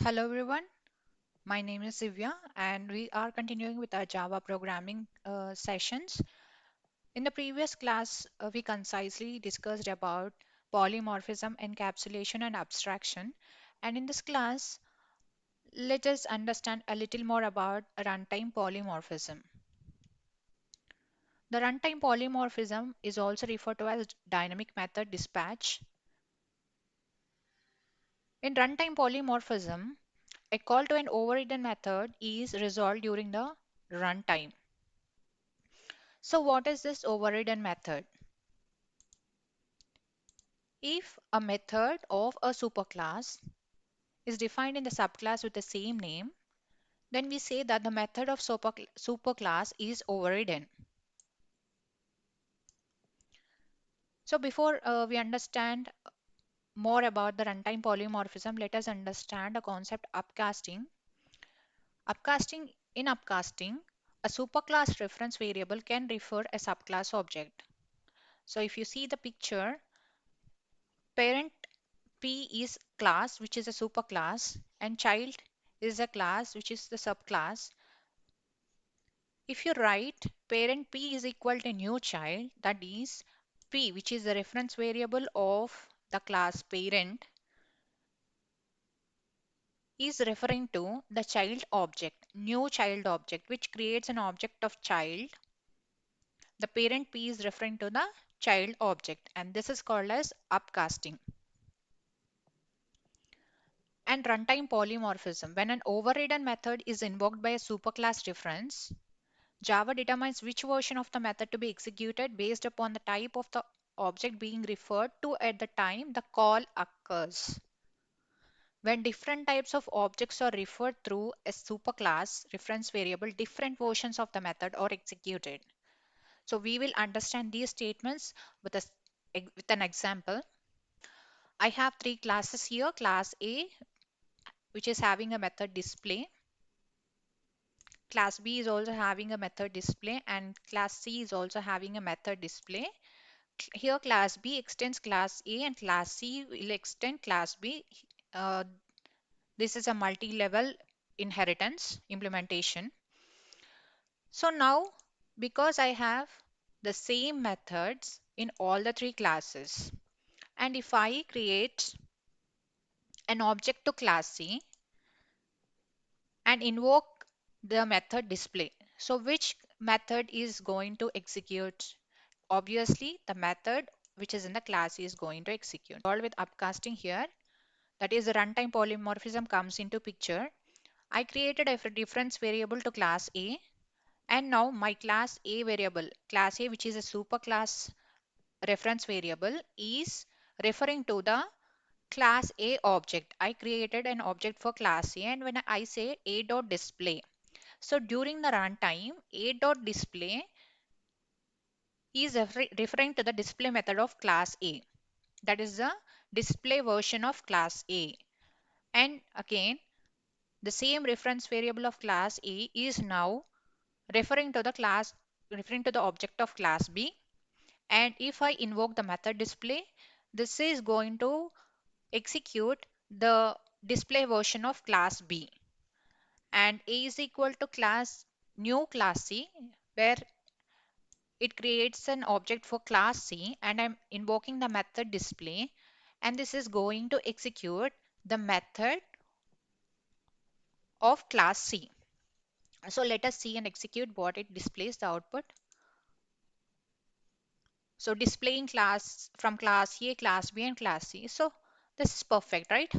Hello everyone, my name is Divya and we are continuing with our Java programming sessions. In the previous class, we concisely discussed about polymorphism, encapsulation and abstraction. And in this class, let us understand a little more about runtime polymorphism. The runtime polymorphism is also referred to as dynamic method dispatch. In runtime polymorphism, a call to an overridden method is resolved during the runtime. So what is this overridden method? If a method of a superclass is defined in the subclass with the same name, then we say that the method of superclass is overridden. So before we understand more about the runtime polymorphism, let us understand the concept upcasting. In upcasting, a superclass reference variable can refer a subclass object. So if you see the picture, parent P is class, which is a superclass, and child is a class, which is the subclass. If you write parent P is equal to new child, that is P, which is the reference variable of the class parent, is referring to the child object, new child object, which creates an object of child. The parent P is referring to the child object, and this is called as upcasting. And runtime polymorphism. When an overridden method is invoked by a superclass reference, Java determines which version of the method to be executed based upon the type of the object being referred to at the time the call occurs. When different types of objects are referred through a superclass reference variable, different versions of the method are executed. So we will understand these statements with an example. I have three classes here. Class A, which is having a method display. Class B is also having a method display, and class C is also having a method display. Here class B extends class A and class C will extend class B. Uh, this is a multi-level inheritance implementation. So now, because I have the same methods in all the three classes, and if I create an object to class C and invoke the method display, so which method is going to execute? Obviously, the method which is in the class is going to execute. All with upcasting here, that is the runtime polymorphism comes into picture. I created a difference variable to class A, and now my class A variable, class A, which is a superclass reference variable, is referring to the class A object. I created an object for class A, and when I say a.display, so during the runtime, a.display is referring to the display method of class A. That is the display version of class A. And again, the same reference variable of class A is now referring to the object of class B. And if I invoke the method display, this is going to execute the display version of class B. And A is equal to new class C, where it creates an object for class C, and I'm invoking the method display, and this is going to execute the method of class C. So let us see and execute what it displays the output. So displaying class from class A, class B and class C. So this is perfect, right?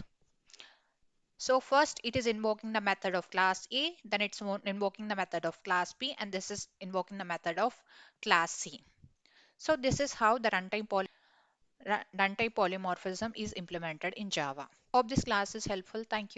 So first it is invoking the method of class A, then it's invoking the method of class B, and this is invoking the method of class C. So this is how the runtime polymorphism is implemented in Java. Hope this class is helpful. Thank you.